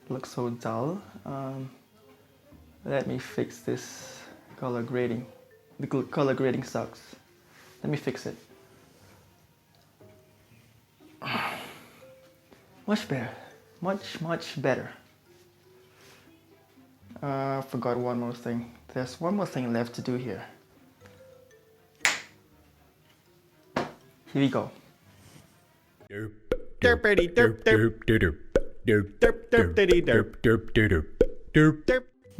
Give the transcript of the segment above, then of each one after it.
looks so dull. Let me fix this color grading. The color grading sucks. Let me fix it. Much better. Much better. Forgot one more thing. There's one more thing left to do here. Here we go.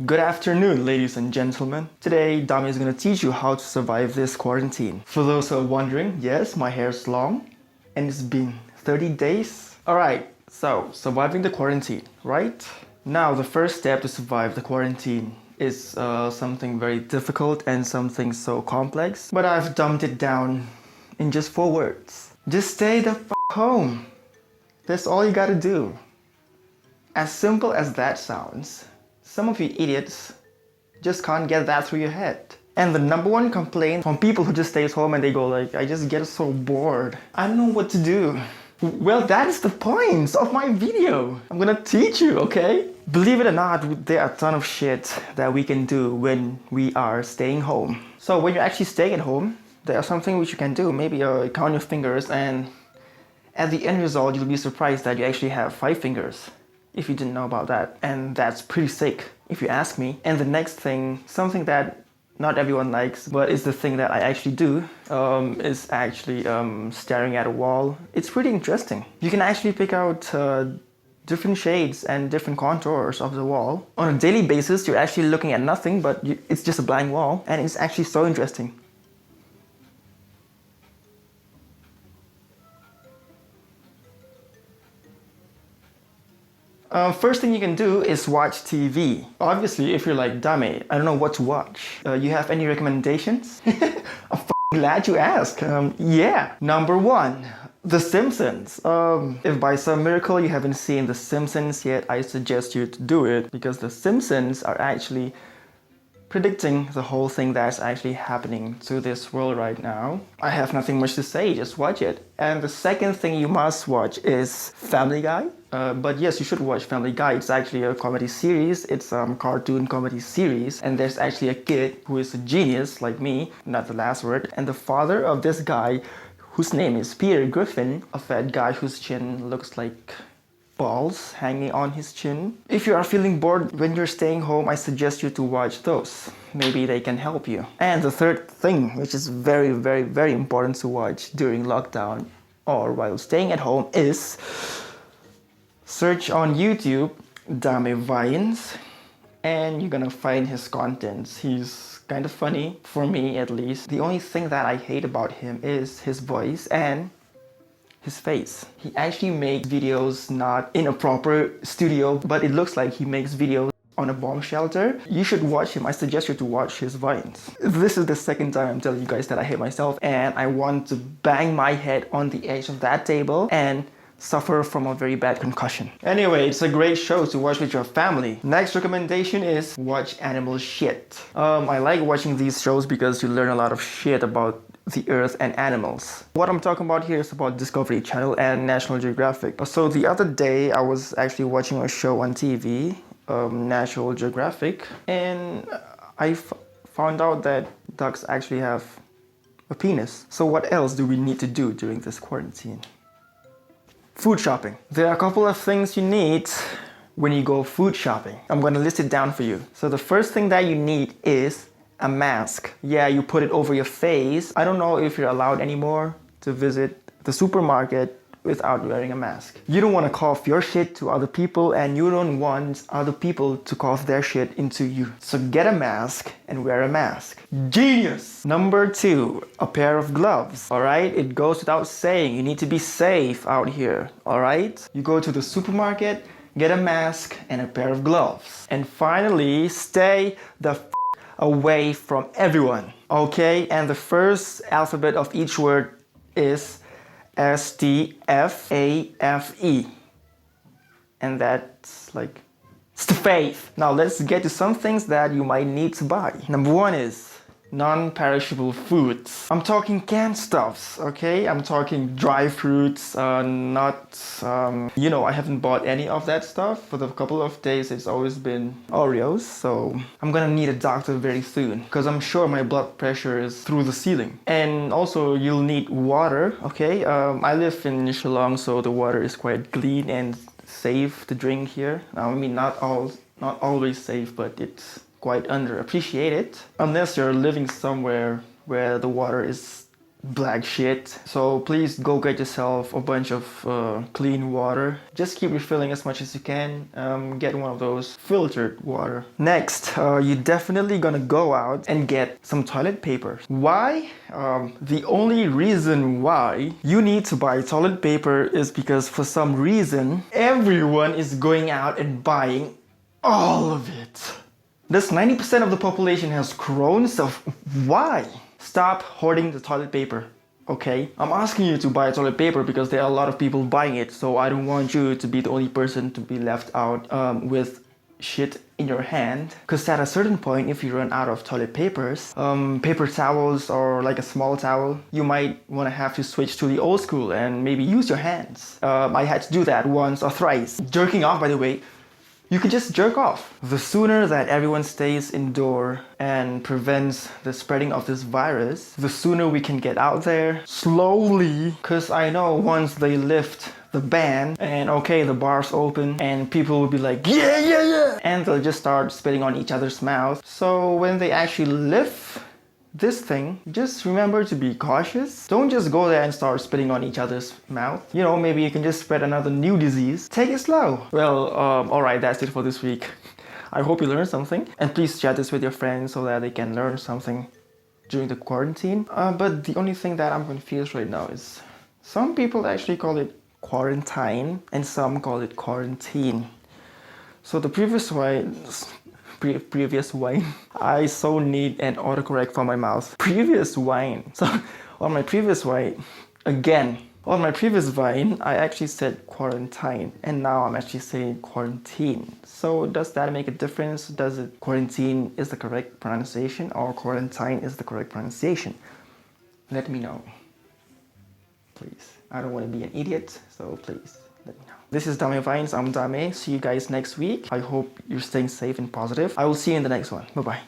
Good afternoon, ladies and gentlemen. Today, Dami is going to teach you how to survive this quarantine. For those who are wondering, yes, my hair's long and it's been 30 days. Alright, so surviving the quarantine, right? Now, the first step to survive the quarantine is something very difficult and something so complex, but I've dumbed it down in just 4 words. Just stay the f*** home. That's all you gotta do. As simple as that sounds, some of you idiots just can't get that through your head. And the number one complaint from people who just stays home and they go like, I just get so bored. I don't know what to do. Well, that is the point of my video. I'm gonna teach you, okay? Believe it or not, there are a ton of shit that we can do when we are staying home. So when you're actually staying at home, there are some things which you can do. Maybe count your fingers, and at the end result, you'll be surprised that you actually have 5 fingers. If you didn't know about that. And that's pretty sick, if you ask me. And the next thing, something that not everyone likes, but it's the thing that I actually do, is actually staring at a wall. It's pretty interesting. You can actually pick out different shades and different contours of the wall. On a daily basis, you're actually looking at nothing, but it's just a blank wall, and it's actually so interesting. First thing you can do is watch TV. Obviously, if you're like, Dami, I don't know what to watch. You have any recommendations? I'm glad you asked. Yeah. Number 1, The Simpsons. If by some miracle you haven't seen The Simpsons yet, I suggest you to do it, because The Simpsons are actually predicting the whole thing that's actually happening to this world right now. I have nothing much to say, just watch it. And the second thing you must watch is Family Guy. But yes, you should watch Family Guy. It's actually a comedy series. It's a cartoon comedy series. And there's actually a kid who is a genius like me, not the last word. And the father of this guy, whose name is Peter Griffin, a fat guy whose chin looks like balls hanging on his chin. If you are feeling bored when you're staying home, I suggest you to watch those. Maybe they can help you. And the third thing, which is very, very, very important to watch during lockdown or while staying at home, is search on YouTube Dami Vines, and you're gonna find his contents. He's kind of funny, for me at least. The only thing that I hate about him is his voice and his face. He actually makes videos not in a proper studio, but it looks like he makes videos on a bomb shelter. You should watch him. I suggest you to watch his Vines. This is the second time I'm telling you guys that I hate myself, and I want to bang my head on the edge of that table and suffer from a very bad concussion. Anyway, it's a great show to watch with your family. Next recommendation is watch Animal Shit. I like watching these shows because you learn a lot of shit about the earth and animals. What I'm talking about here is about Discovery Channel and National Geographic. So the other day I was actually watching a show on TV, National Geographic, and I found out that ducks actually have a penis. So what else do we need to do during this quarantine? Food shopping. There are a couple of things you need when you go food shopping. I'm gonna list it down for you. So the first thing that you need is a mask. Yeah, you put it over your face. I don't know if you're allowed anymore to visit the supermarket without wearing a mask. You don't want to cough your shit to other people, and you don't want other people to cough their shit into you. So get a mask and wear a mask. Genius! Number 2, a pair of gloves. Alright, it goes without saying, you need to be safe out here. Alright? You go to the supermarket, get a mask and a pair of gloves. And finally, stay the away from everyone. Okay, and the first alphabet of each word is STFAFE, and that's like faith. Now let's get to some things that you might need to buy. Number 1 is non-perishable foods. I'm talking canned stuffs, okay? I'm talking dry fruits, not, I haven't bought any of that stuff. For the couple of days, it's always been Oreos, so I'm gonna need a doctor very soon because I'm sure my blood pressure is through the ceiling. And also, you'll need water, okay? I live in Shillong, so the water is quite clean and safe to drink here. I mean, not always safe, but it's quite underappreciated unless you're living somewhere where the water is black shit. So please go get yourself a bunch of clean water. Just keep refilling as much as you can. Get one of those filtered water. Next, you're definitely gonna go out and get some toilet paper. Why? The only reason why you need to buy toilet paper is because for some reason everyone is going out and buying all of it. This 90% of the population has Crohn's, so why? Stop hoarding the toilet paper, okay? I'm asking you to buy toilet paper because there are a lot of people buying it, so I don't want you to be the only person to be left out with shit in your hand. Because at a certain point, if you run out of toilet papers, paper towels or like a small towel, you might want to have to switch to the old school and maybe use your hands. I had to do that once or thrice. Jerking off, by the way. You could just jerk off. The sooner that everyone stays indoor and prevents the spreading of this virus, the sooner we can get out there slowly. Cause I know once they lift the ban and okay, the bar's open and people will be like, yeah. And they'll just start spitting on each other's mouth. So when they actually lift this thing, just remember to be cautious. Don't just go there and start spitting on each other's mouth. Maybe you can just spread another new disease. Take it slow. Well, alright, that's it for this week. I hope you learned something. And please share this with your friends so that they can learn something during the quarantine. But the only thing that I'm confused right now is some people actually call it quarantine and some call it quarantine. So the previous wine. I so need an autocorrect for my mouth. Previous wine. So on my previous wine, I actually said quarantine and now I'm actually saying quarantine. So does that make a difference? Does it quarantine is the correct pronunciation or quarantine is the correct pronunciation? Let me know. Please. I don't want to be an idiot, so please let me know. This is Dame Vines. I'm Dame. See you guys next week. I hope you're staying safe and positive. I will see you in the next one. Bye-bye.